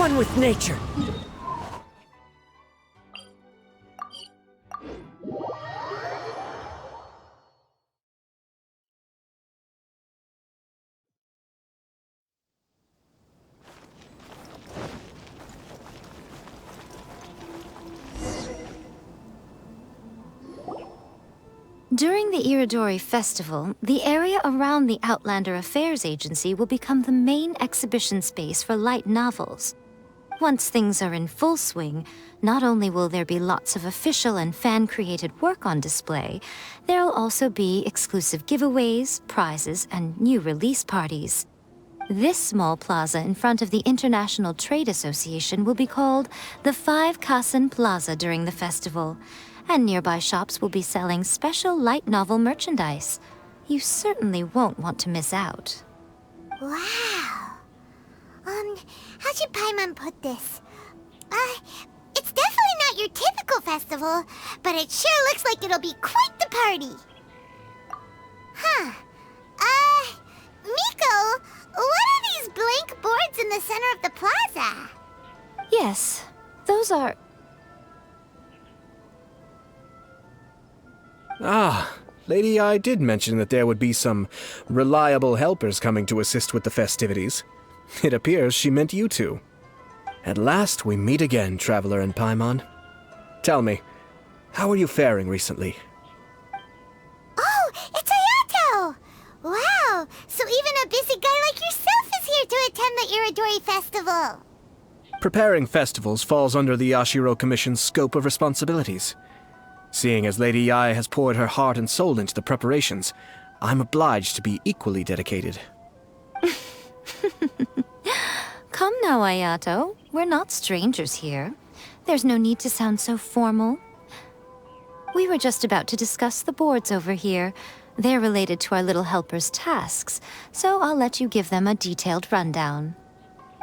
one with nature. During the Iridori Festival, the area around the Outlander Affairs Agency will become the main exhibition space for light novels. Once things are in full swing, not only will there be lots of official and fan-created work on display, there'll also be exclusive giveaways, prizes, and new release parties. This small plaza in front of the International Trade Association will be called the Five Kasen Plaza during the festival, and nearby shops will be selling special light novel merchandise. You certainly won't want to miss out. Wow. How should Paimon put this? It's definitely not your typical festival, but it sure looks like it'll be quite the party. Huh. Miko, what are these blank boards in the center of the plaza? Yes, those are... Ah, Lady I did mention that there would be some reliable helpers coming to assist with the festivities. It appears she meant you two. At last we meet again, Traveler and Paimon. Tell me, how are you faring recently? Oh, it's Ayato! Wow, so even a busy guy like yourself is here to attend the Iridori Festival. Preparing festivals falls under the Yashiro Commission's scope of responsibilities. Seeing as Lady Yae has poured her heart and soul into the preparations, I'm obliged to be equally dedicated. Come now, Ayato. We're not strangers here. There's no need to sound so formal. We were just about to discuss the boards over here. They're related to our little helper's tasks, so I'll let you give them a detailed rundown.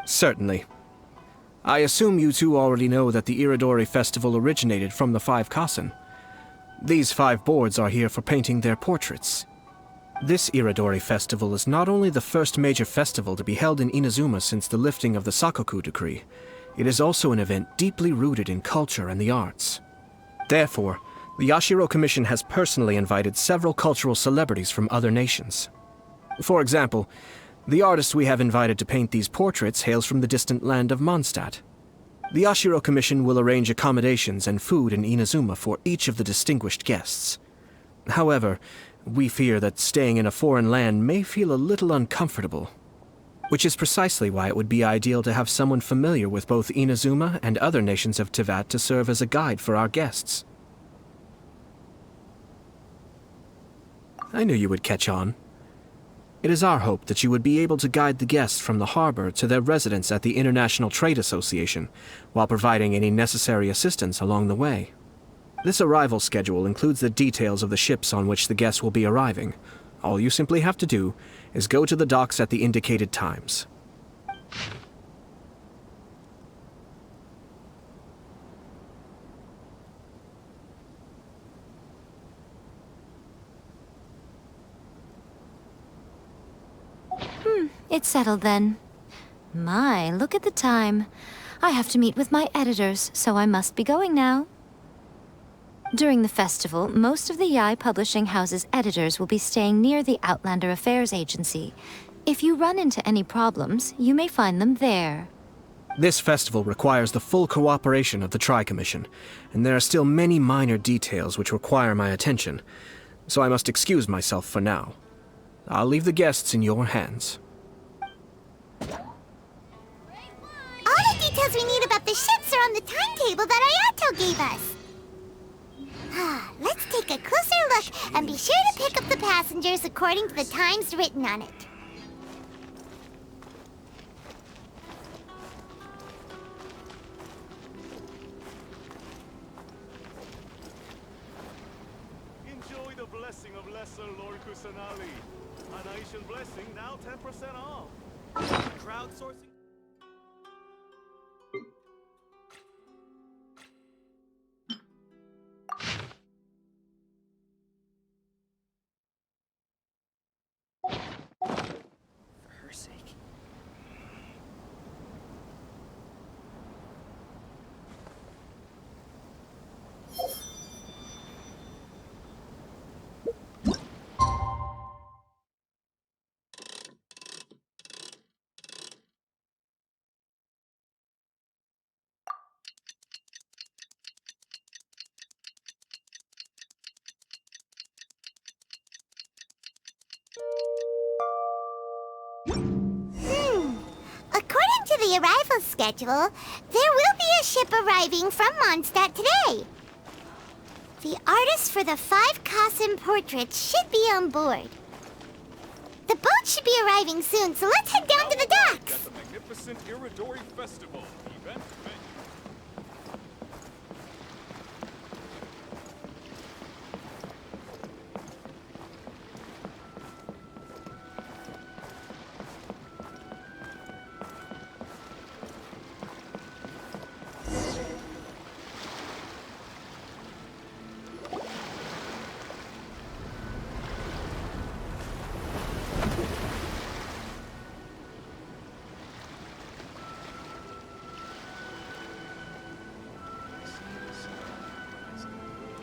Certainly. I assume you two already know that the Iridori Festival originated from the Five Kasen. These 5 boards are here for painting their portraits. This Iridori Festival is not only the first major festival to be held in Inazuma since the lifting of the Sakoku Decree, it is also an event deeply rooted in culture and the arts. Therefore, the Yashiro Commission has personally invited several cultural celebrities from other nations. For example, the artist we have invited to paint these portraits hails from the distant land of Mondstadt. The Yashiro Commission will arrange accommodations and food in Inazuma for each of the distinguished guests. However, we fear that staying in a foreign land may feel a little uncomfortable, which is precisely why it would be ideal to have someone familiar with both Inazuma and other nations of Teyvat to serve as a guide for our guests. I knew you would catch on. It is our hope that you would be able to guide the guests from the harbor to their residence at the International Trade Association, while providing any necessary assistance along the way. This arrival schedule includes the details of the ships on which the guests will be arriving. All you simply have to do is go to the docks at the indicated times. It's settled then. My, look at the time. I have to meet with my editors, so I must be going now. During the festival, most of the Yae Publishing House's editors will be staying near the Outlander Affairs Agency. If you run into any problems, you may find them there. This festival requires the full cooperation of the Tri-Commission, and there are still many minor details which require my attention, so I must excuse myself for now. I'll leave the guests in your hands. All the details we need about the ships are on the timetable that Ayato gave us. Let's take a closer look and be sure to pick up the passengers according to the times written on it. Enjoy the blessing of Lesser Lord Kusanali. An Aishan blessing now 10% off. Crowdsourcing. For her sake. According to the arrival schedule, there will be a ship arriving from Mondstadt today. The artist for the 5 Kassen portraits should be on board. The boat should be arriving soon, so let's head down to the docks. At the magnificent Iridori Festival event venue.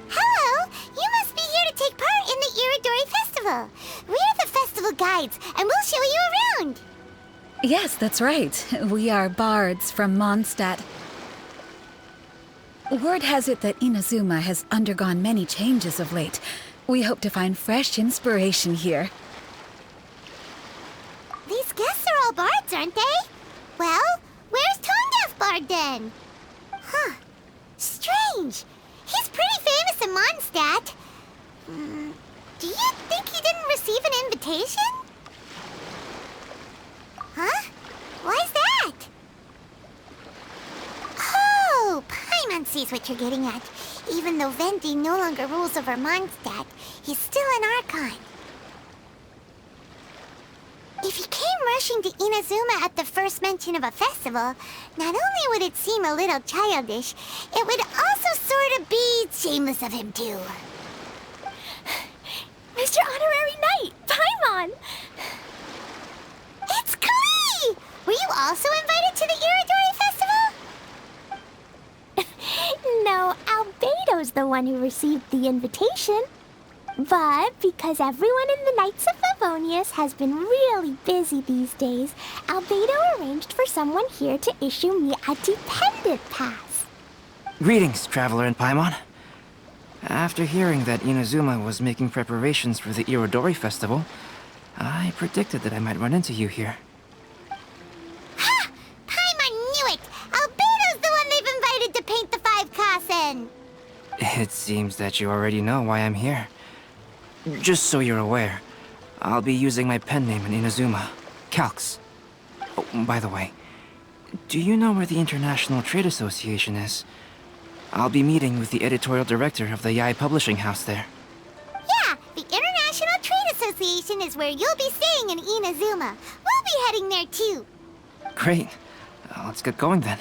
Hello! You must be here to take part in the Iridori Festival. We're the festival guides, and we'll show you around. Yes, that's right. We are bards from Mondstadt. Word has it that Inazuma has undergone many changes of late. We hope to find fresh inspiration here. These guests are all bards, aren't they? Well, where's Tone-Deaf Bard then? Huh. Strange. He's pretty famous in Mondstadt. Do you think he didn't receive an invitation? Huh? Why's that? Oh, Paimon sees what you're getting at. Even though Venti no longer rules over Mondstadt, he's still an Archon. If he came rushing to Inazuma at the first mention of a festival, not only would it seem a little childish, it would also sort of be shameless of him too. Mr. Honorary Knight, Paimon! It's Klee! Were you also invited to the Iridori Festival? No, Albedo's the one who received the invitation. But because everyone in the Knights of Favonius has been really busy these days, Albedo arranged for someone here to issue me a dependent pass. Greetings, Traveler and Paimon. After hearing that Inazuma was making preparations for the Iridori Festival, I predicted that I might run into you here. Ha! Paimon knew it! Albedo's the one they've invited to paint the 5 Kassen! It seems that you already know why I'm here. Just so you're aware, I'll be using my pen name in Inazuma, Calx. Oh, by the way, do you know where the International Trade Association is? I'll be meeting with the editorial director of the Yai Publishing House there. Yeah, the International Trade Association is where you'll be staying in Inazuma. We'll be heading there too. Great. Let's get going then.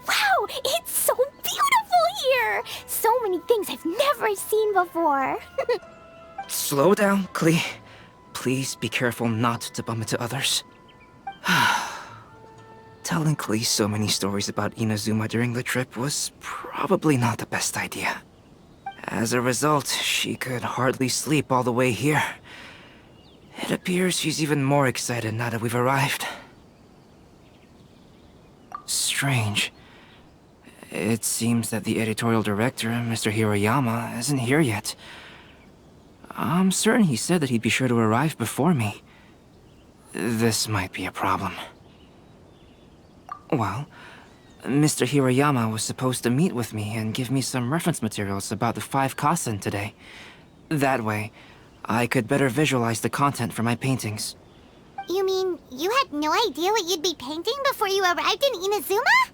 Wow, it's so beautiful here! So many things I've never seen before. Slow down, Klee. Please be careful not to bump into others. Telling Klee so many stories about Inazuma during the trip was probably not the best idea. As a result, she could hardly sleep all the way here. It appears she's even more excited now that we've arrived. Strange. It seems that the editorial director, Mr. Hiroyama, isn't here yet. I'm certain he said that he'd be sure to arrive before me. This might be a problem. Well, Mr. Hiroyama was supposed to meet with me and give me some reference materials about the 5 Kassen today. That way, I could better visualize the content for my paintings. You mean you had no idea what you'd be painting before you arrived in Inazuma?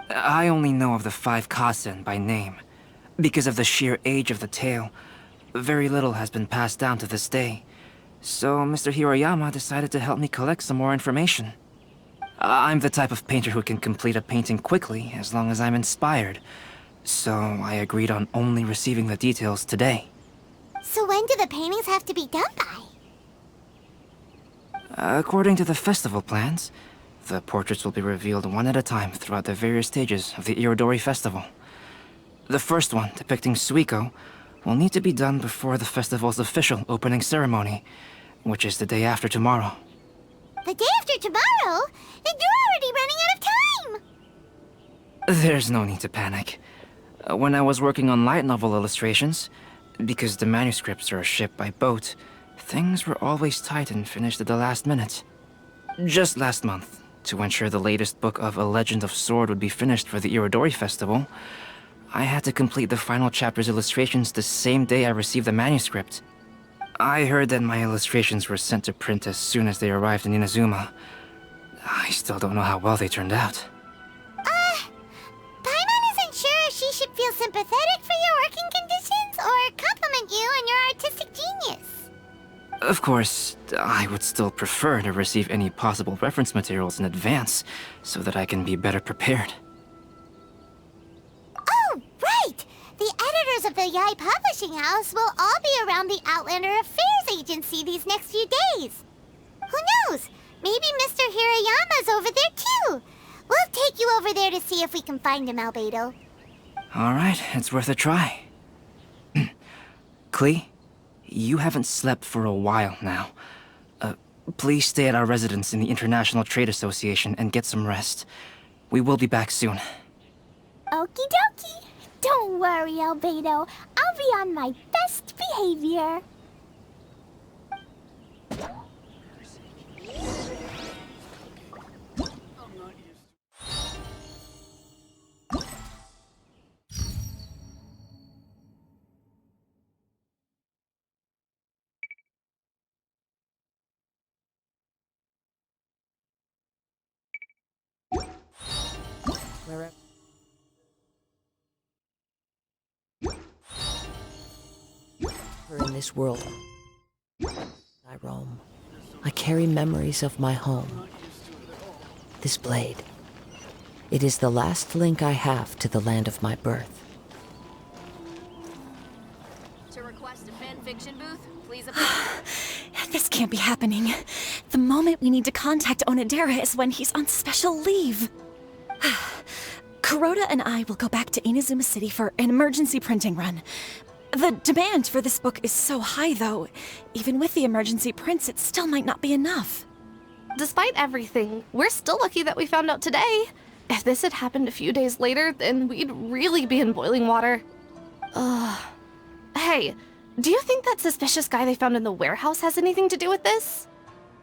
I only know of the 5 Kassen by name. Because of the sheer age of the tale, very little has been passed down to this day. So Mr. Hiroyama decided to help me collect some more information. I'm the type of painter who can complete a painting quickly as long as I'm inspired. So I agreed on only receiving the details today. So when do the paintings have to be done by? According to the festival plans, the portraits will be revealed one at a time throughout the various stages of the Irodori Festival. The first one, depicting Suiko, will need to be done before the festival's official opening ceremony, which is the day after tomorrow. The day after tomorrow? Then you're already running out of time! There's no need to panic. When I was working on light novel illustrations, because the manuscripts are shipped by boat, things were always tight and finished at the last minute. Just last month, to ensure the latest book of A Legend of Sword would be finished for the Irodori Festival, I had to complete the final chapter's illustrations the same day I received the manuscript. I heard that my illustrations were sent to print as soon as they arrived in Inazuma. I still don't know how well they turned out. Paimon isn't sure if she should feel sympathetic for your working conditions or compliment you on your artistic genius. Of course, I would still prefer to receive any possible reference materials in advance, so that I can be better prepared. Oh, right! The editors of the Yai Publishing House will all be around the Outlander Affairs Agency these next few days. Who knows? Maybe Mr. Hirayama's over there too. We'll take you over there to see if we can find him, Albedo. Alright, it's worth a try. Klee, you haven't slept for a while now. Please stay at our residence in the International Trade Association and get some rest. We will be back soon. Okie dokie. Don't worry, Albedo. I'll be on my best behavior. In this world, I roam. I carry memories of my home. This blade. It is the last link I have to the land of my birth. To request a fan fiction booth, please apply. This can't be happening. The moment we need to contact Onodera is when he's on special leave. Kuroda and I will go back to Inazuma City for an emergency printing run. The demand for this book is so high, though. Even with the emergency prints, it still might not be enough. Despite everything, we're still lucky that we found out today. If this had happened a few days later, then we'd really be in boiling water. Hey, do you think that suspicious guy they found in the warehouse has anything to do with this?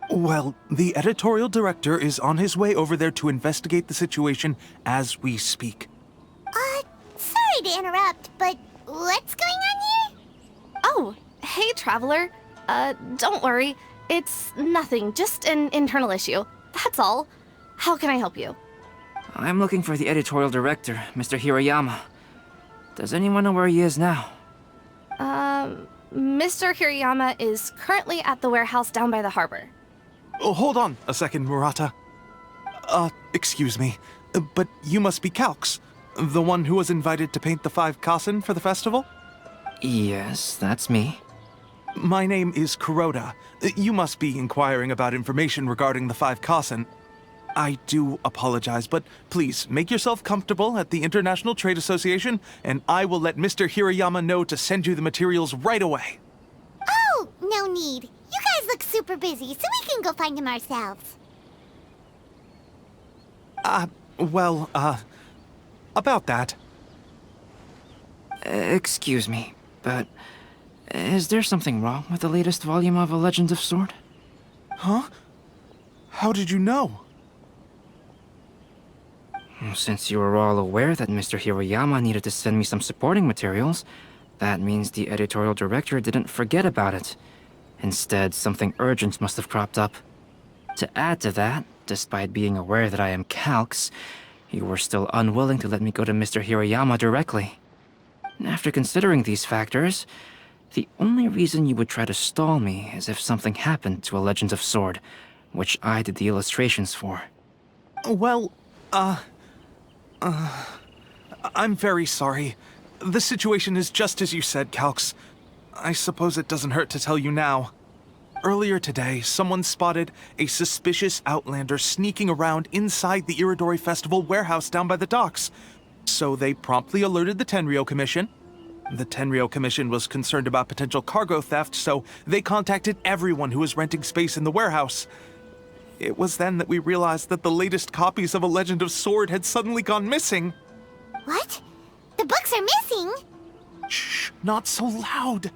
Well, the editorial director is on his way over there to investigate the situation as we speak. Sorry to interrupt, but what's going on here? Oh, hey, Traveler. Don't worry. It's nothing, just an internal issue. That's all. How can I help you? I'm looking for the editorial director, Mr. Hirayama. Does anyone know where he is now? Mr. Hirayama is currently at the warehouse down by the harbor. Oh, hold on a second, Murata. Excuse me, but you must be Calx, the one who was invited to paint the 5 Kasen for the festival? Yes, that's me. My name is Kuroda. You must be inquiring about information regarding the 5 Kasen. I do apologize, but please make yourself comfortable at the International Trade Association, and I will let Mr. Hirayama know to send you the materials right away. Oh, no need. You guys look super busy, so we can go find him ourselves. About that. Excuse me, but is there something wrong with the latest volume of A Legend of Sword? Huh? How did you know? Since you were all aware that Mr. Hirayama needed to send me some supporting materials, that means the editorial director didn't forget about it. Instead, something urgent must have cropped up. To add to that, despite being aware that I am Calx, you were still unwilling to let me go to Mr. Hirayama directly. After considering these factors, the only reason you would try to stall me is if something happened to A Legend of Sword, which I did the illustrations for. Well, I'm very sorry. The situation is just as you said, Calx. I suppose it doesn't hurt to tell you now. Earlier today, someone spotted a suspicious outlander sneaking around inside the Iridori Festival warehouse down by the docks. So they promptly alerted the Tenryou Commission. The Tenryou Commission was concerned about potential cargo theft, so they contacted everyone who was renting space in the warehouse. It was then that we realized that the latest copies of A Legend of Sword had suddenly gone missing. What? The books are missing? Shh, not so loud.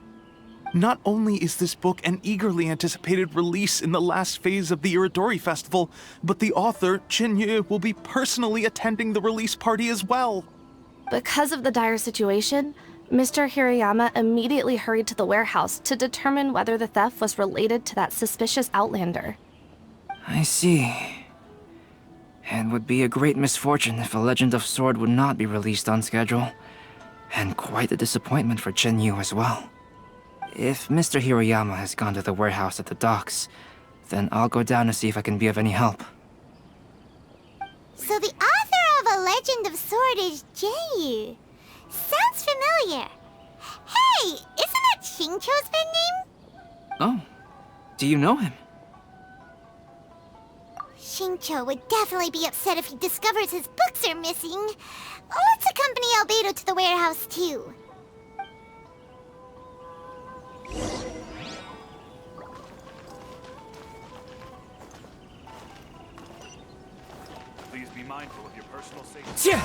Not only is this book an eagerly anticipated release in the last phase of the Iridori Festival, but the author, Jinyu, will be personally attending the release party as well. Because of the dire situation, Mr. Hirayama immediately hurried to the warehouse to determine whether the theft was related to that suspicious outlander. I see. It would be a great misfortune if A Legend of Sword would not be released on schedule. And quite a disappointment for Jinyu as well. If Mr. Hirayama has gone to the warehouse at the docks, then I'll go down to see if I can be of any help. So the author of A Legend of Sword is Jinyu. Sounds familiar. Hey, isn't that Xingqiu's pen name? Oh, do you know him? Xingqiu would definitely be upset if he discovers his books are missing. Let's accompany Albedo to the warehouse, too. Please be mindful of your personal safety. Yeah!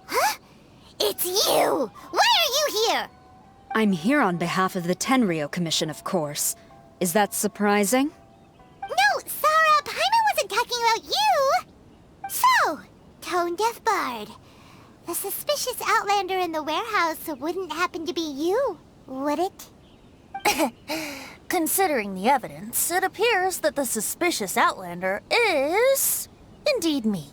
Huh? It's you! Why are you here? I'm here on behalf of the Tenryou Commission, of course. Is that surprising? No, Sarah, Paimon wasn't talking about you! So, Tone-Deaf Bard. The suspicious outlander in the warehouse wouldn't happen to be you, would it? Considering the evidence, it appears that the suspicious outlander is indeed me.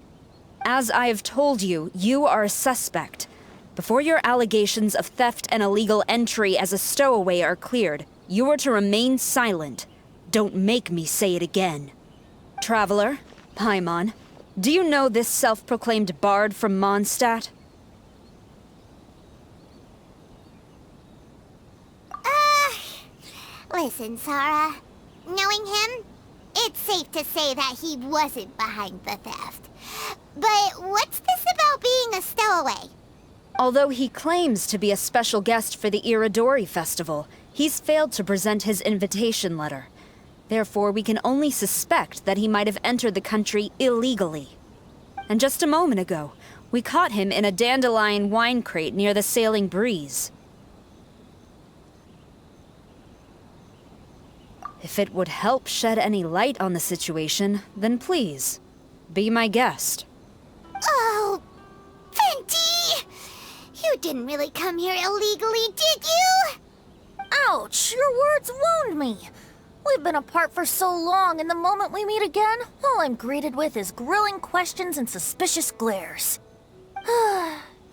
As I have told you, you are a suspect. Before your allegations of theft and illegal entry as a stowaway are cleared, you are to remain silent. Don't make me say it again. Traveler, Paimon, do you know this self-proclaimed bard from Mondstadt? Listen, Sarah. Knowing him, it's safe to say that he wasn't behind the theft. But what's this about being a stowaway? Although he claims to be a special guest for the Iridori Festival, he's failed to present his invitation letter. Therefore, we can only suspect that he might have entered the country illegally. And just a moment ago, we caught him in a dandelion wine crate near the Sailing Breeze. If it would help shed any light on the situation, then please, be my guest. Oh, Fenty! You didn't really come here illegally, did you? Ouch, your words wound me. We've been apart for so long, and the moment we meet again, all I'm greeted with is grilling questions and suspicious glares.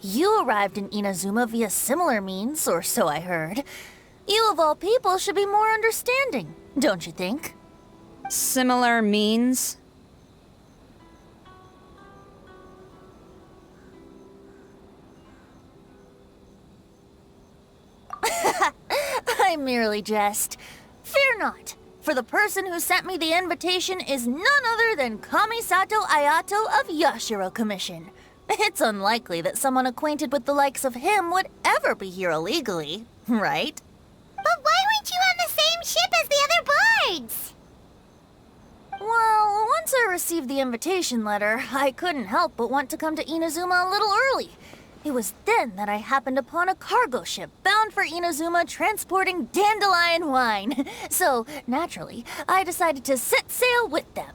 You arrived in Inazuma via similar means, or so I heard. You of all people should be more understanding, don't you think? Similar means? I merely jest. Fear not, for the person who sent me the invitation is none other than Kamisato Ayato of Yashiro Commission. It's unlikely that someone acquainted with the likes of him would ever be here illegally, right? But why weren't you on the same ship as the other bards? Well, once I received the invitation letter, I couldn't help but want to come to Inazuma a little early. It was then that I happened upon a cargo ship bound for Inazuma transporting dandelion wine. So, naturally, I decided to set sail with them.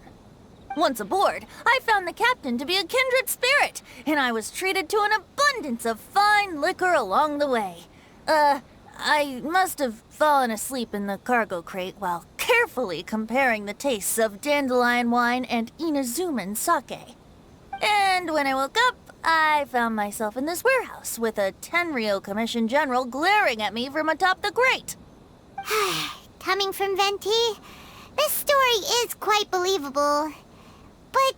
Once aboard, I found the captain to be a kindred spirit, and I was treated to an abundance of fine liquor along the way. I must have fallen asleep in the cargo crate while carefully comparing the tastes of dandelion wine and Inazuman sake. And when I woke up, I found myself in this warehouse with a Tenryo Commission General glaring at me from atop the grate. Coming from Venti, this story is quite believable. But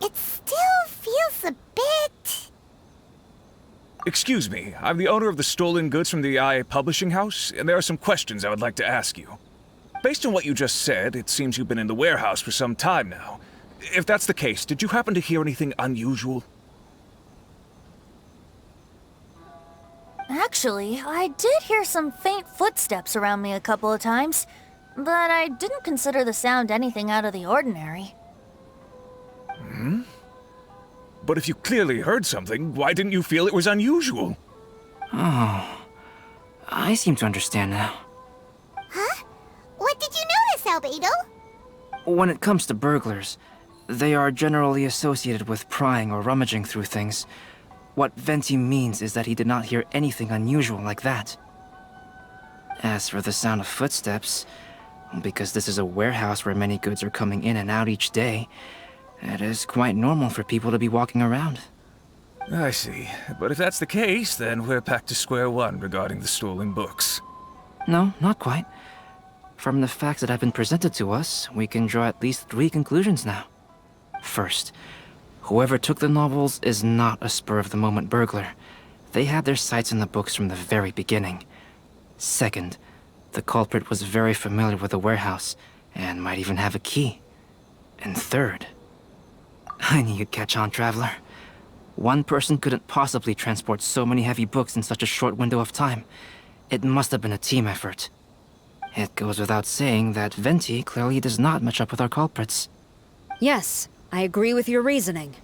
it still feels a bit... Excuse me, I'm the owner of the stolen goods from the IA publishing house, and there are some questions I would like to ask you. Based on what you just said, it seems you've been in the warehouse for some time now. If that's the case, did you happen to hear anything unusual? Actually, I did hear some faint footsteps around me a couple of times, but I didn't consider the sound anything out of the ordinary. Hmm? But if you clearly heard something, why didn't you feel it was unusual? Oh, I seem to understand now. Huh? What did you notice, Albedo? When it comes to burglars, they are generally associated with prying or rummaging through things. What Venti means is that he did not hear anything unusual like that. As for the sound of footsteps, because this is a warehouse where many goods are coming in and out each day, it is quite normal for people to be walking around. I see. But if that's the case, then we're back to square one regarding the stolen books. No, not quite. From the facts that have been presented to us, we can draw at least 3 conclusions now. First, whoever took the novels is not a spur-of-the-moment burglar. They had their sights on the books from the very beginning. Second, the culprit was very familiar with the warehouse, and might even have a key. And third, I knew you'd catch on, Traveler. One person couldn't possibly transport so many heavy books in such a short window of time. It must have been a team effort. It goes without saying that Venti clearly does not match up with our culprits. Yes, I agree with your reasoning.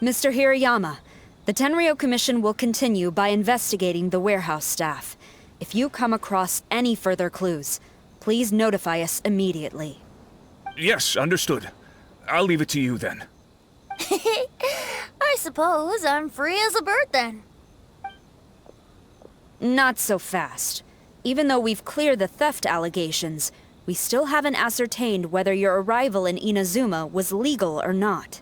Mr. Hirayama, the Tenryo Commission will continue by investigating the warehouse staff. If you come across any further clues, please notify us immediately. Yes, understood. I'll leave it to you then. I suppose I'm free as a bird then. Not so fast. Even though we've cleared the theft allegations, we still haven't ascertained whether your arrival in Inazuma was legal or not.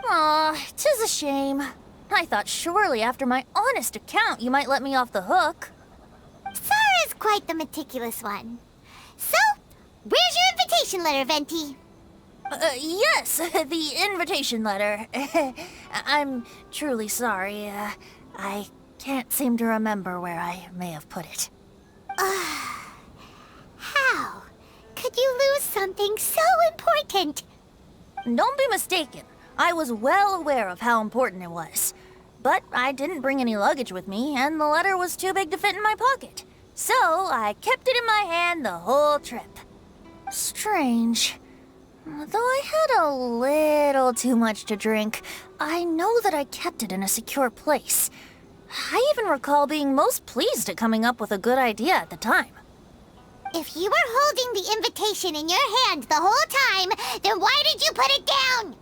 Aw, 'tis a shame. I thought surely after my honest account you might let me off the hook. Sarah's quite the meticulous one. So, where's your invitation letter, Venti? Yes, the invitation letter. I'm truly sorry. I can't seem to remember where I may have put it. How could you lose something so important? Don't be mistaken. I was well aware of how important it was. But I didn't bring any luggage with me, and the letter was too big to fit in my pocket. So I kept it in my hand the whole trip. Strange. Though I had a little too much to drink, I know that I kept it in a secure place. I even recall being most pleased at coming up with a good idea at the time. If you were holding the invitation in your hand the whole time, then why did you put it down?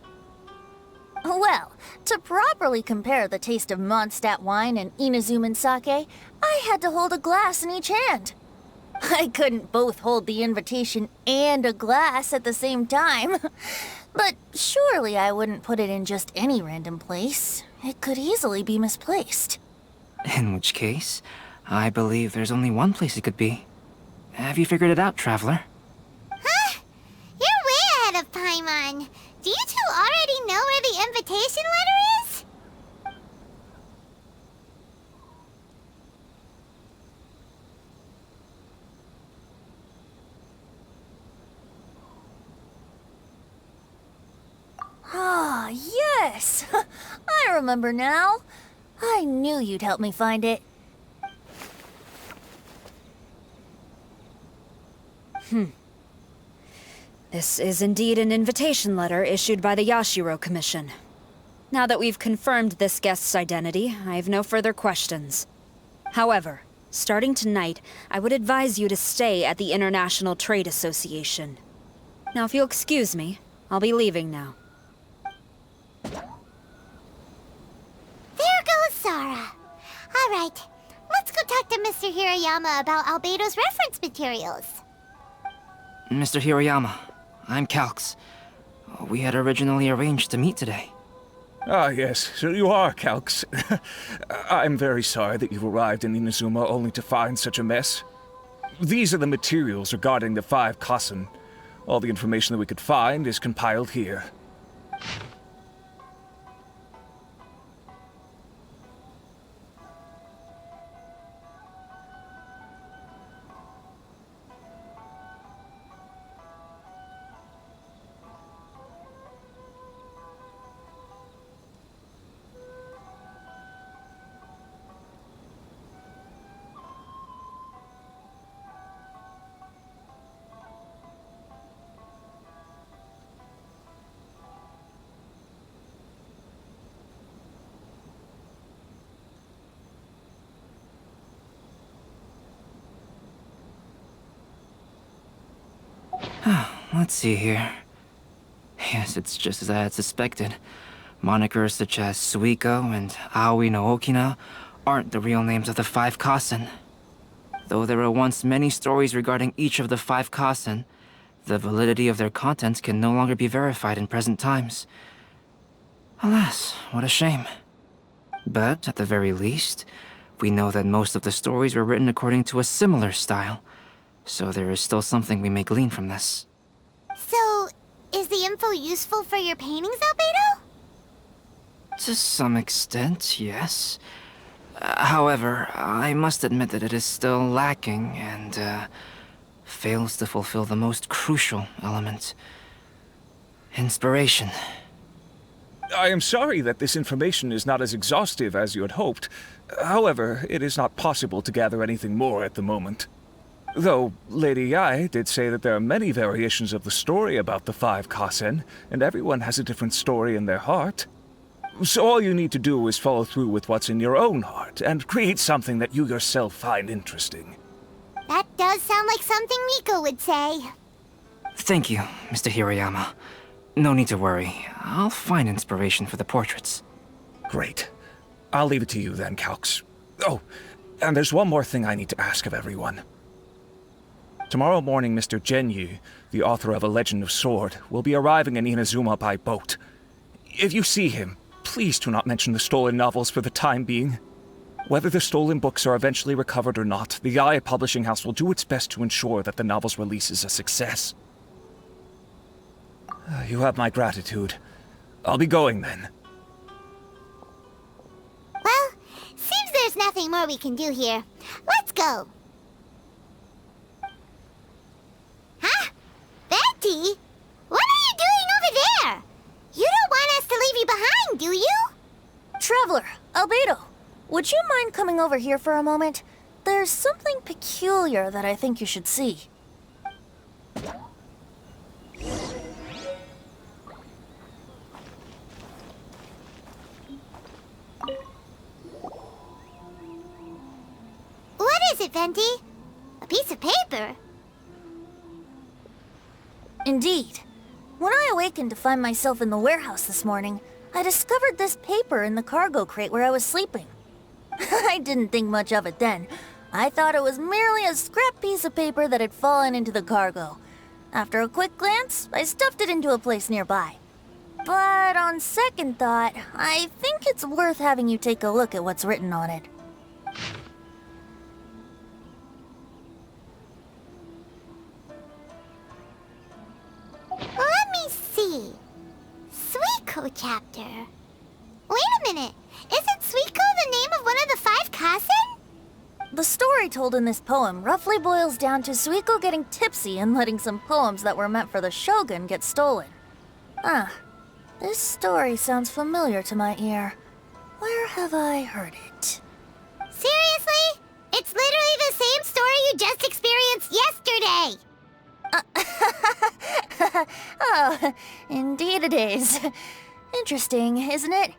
Well, to properly compare the taste of Mondstadt wine and Inazuman sake, I had to hold a glass in each hand. I couldn't both hold the invitation and a glass at the same time. But surely I wouldn't put it in just any random place. It could easily be misplaced. In which case, I believe there's only one place it could be. Have you figured it out, Traveler? Huh? You're way ahead of Paimon. Do you two already know where the invitation letter is? Ah, yes! I remember now. I knew you'd help me find it. This is indeed an invitation letter issued by the Yashiro Commission. Now that we've confirmed this guest's identity, I have no further questions. However, starting tonight, I would advise you to stay at the International Trade Association. Now, if you'll excuse me, I'll be leaving now. There goes Sarah. All right, let's go talk to Mr. Hirayama about Albedo's reference materials. Mr. Hirayama, I'm Calx. We had originally arranged to meet today. Ah, yes, so you are Calx. I'm very sorry that you've arrived in Inazuma only to find such a mess. These are the materials regarding the 5 Kassen. All the information that we could find is compiled here. Let's see here. Yes, it's just as I had suspected. Monikers such as Suiko and Aoi no Okina aren't the real names of the 5 Kassen. Though there were once many stories regarding each of the 5 Kassen, the validity of their contents can no longer be verified in present times. Alas, what a shame. But, at the very least, we know that most of the stories were written according to a similar style, so there is still something we may glean from this. So, is the info useful for your paintings, Albedo? To some extent, yes. However, I must admit that it is still lacking and fails to fulfill the most crucial element. Inspiration. I am sorry that this information is not as exhaustive as you had hoped. However, it is not possible to gather anything more at the moment. Though, Lady Yae did say that there are many variations of the story about the 5 Kassen, and everyone has a different story in their heart. So all you need to do is follow through with what's in your own heart, and create something that you yourself find interesting. That does sound like something Miko would say. Thank you, Mr. Hirayama. No need to worry. I'll find inspiration for the portraits. Great. I'll leave it to you then, Calx. Oh, and there's one more thing I need to ask of everyone. Tomorrow morning, Mr. Genyu, the author of A Legend of Sword, will be arriving in Inazuma by boat. If you see him, please do not mention the stolen novels for the time being. Whether the stolen books are eventually recovered or not, the Yae Publishing House will do its best to ensure that the novel's release is a success. You have my gratitude. I'll be going then. Well, seems there's nothing more we can do here. Let's go. Huh? Betty? What are you doing over there? You don't want us to leave you behind, do you? Traveler, Albedo, would you mind coming over here for a moment? There's something peculiar that I think you should see. What is it, Venti? A piece of paper? Indeed. When I awakened to find myself in the warehouse this morning, I discovered this paper in the cargo crate where I was sleeping. I didn't think much of it then. I thought it was merely a scrap piece of paper that had fallen into the cargo. After a quick glance, I stuffed it into a place nearby. But on second thought, I think it's worth having you take a look at what's written on it. Let me see. Suiko chapter. Wait a minute. Isn't Suiko the name of one of the 5 Kassen? The story told in this poem roughly boils down to Suiko getting tipsy and letting some poems that were meant for the shogun get stolen. Ah, this story sounds familiar to my ear. Where have I heard it? Seriously? It's literally the same story you just experienced yesterday! Oh, indeed it is. Interesting, isn't it?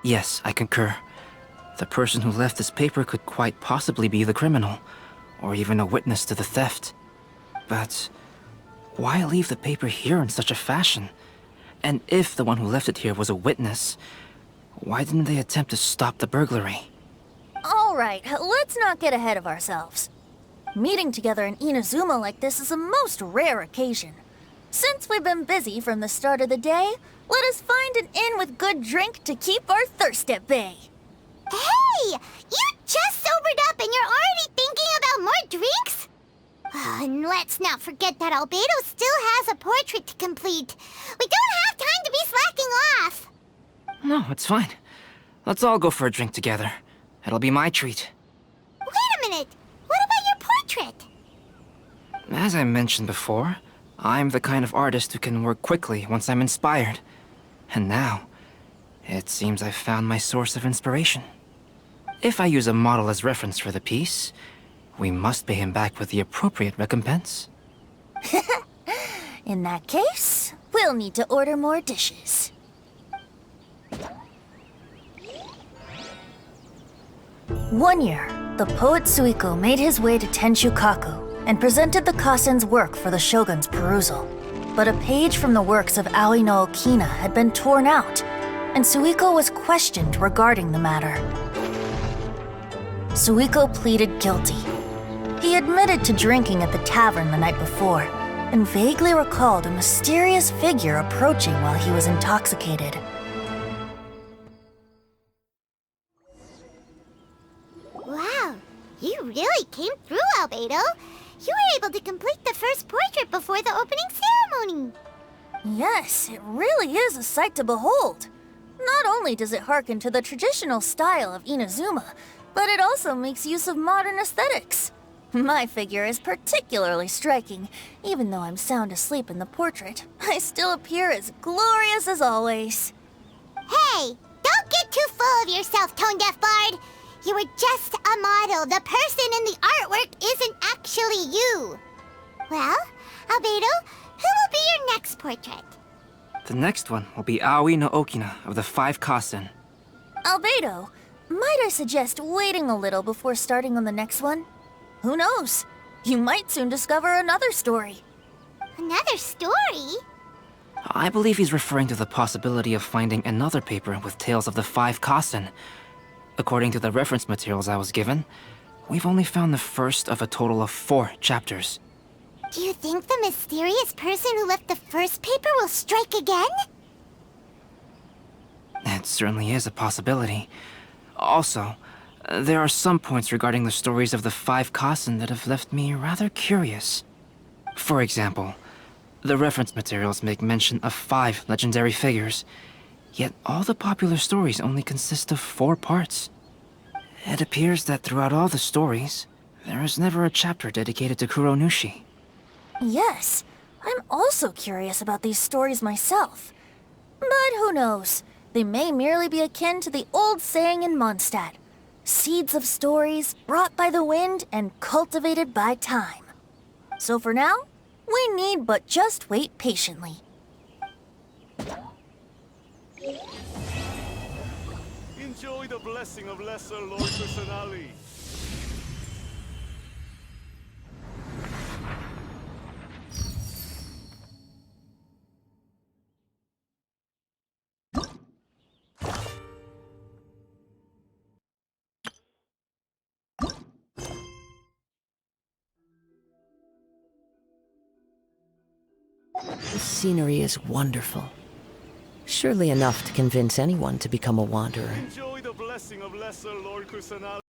Yes, I concur. The person who left this paper could quite possibly be the criminal, or even a witness to the theft. But why leave the paper here in such a fashion? And if the one who left it here was a witness, why didn't they attempt to stop the burglary? All right, let's not get ahead of ourselves. Meeting together in Inazuma like this is a most rare occasion. Since we've been busy from the start of the day, let us find an inn with good drink to keep our thirst at bay. Hey! You just sobered up and you're already thinking about more drinks? And let's not forget that Albedo still has a portrait to complete. We don't have time to be slacking off. No, it's fine. Let's all go for a drink together. It'll be my treat. Wait a minute. What about your portrait? As I mentioned before, I'm the kind of artist who can work quickly once I'm inspired. And now, it seems I've found my source of inspiration. If I use a model as reference for the piece, we must pay him back with the appropriate recompense. In that case, we'll need to order more dishes. One year, the poet Suiko made his way to Tenshukaku and presented the Kasen's work for the shogun's perusal. But a page from the works of Aoi no Okina had been torn out, and Suiko was questioned regarding the matter. Suiko pleaded guilty. He admitted to drinking at the tavern the night before, and vaguely recalled a mysterious figure approaching while he was intoxicated. Wow, you really came through, Albedo. You were able to complete the first portrait before the opening ceremony. Yes, it really is a sight to behold. Not only does it harken to the traditional style of Inazuma, but it also makes use of modern aesthetics. My figure is particularly striking. Even though I'm sound asleep in the portrait, I still appear as glorious as always. Hey, don't get too full of yourself, Tone-Deaf Bard. You were just a model. The person in the artwork isn't actually you. Well, Albedo, who will be your next portrait? The next one will be Aoi no Okina of the 5 Kasen. Albedo, might I suggest waiting a little before starting on the next one? Who knows? You might soon discover another story. Another story? I believe he's referring to the possibility of finding another paper with tales of the 5 Kasen. According to the reference materials I was given, we've only found the first of a total of 4 chapters. Do you think the mysterious person who left the first paper will strike again? It certainly is a possibility. Also, there are some points regarding the stories of the 5 Kasen that have left me rather curious. For example, the reference materials make mention of 5 legendary figures, yet all the popular stories only consist of 4 parts. It appears that throughout all the stories, there is never a chapter dedicated to Kuronushi. Yes, I'm also curious about these stories myself. But who knows? They may merely be akin to the old saying in Mondstadt. Seeds of stories brought by the wind and cultivated by time. So for now, we need but just wait patiently. Enjoy the blessing of Lesser Lord Kusanali. The scenery is wonderful. Surely enough to convince anyone to become a wanderer. Enjoy the blessing of Lesser Lord Kusanali.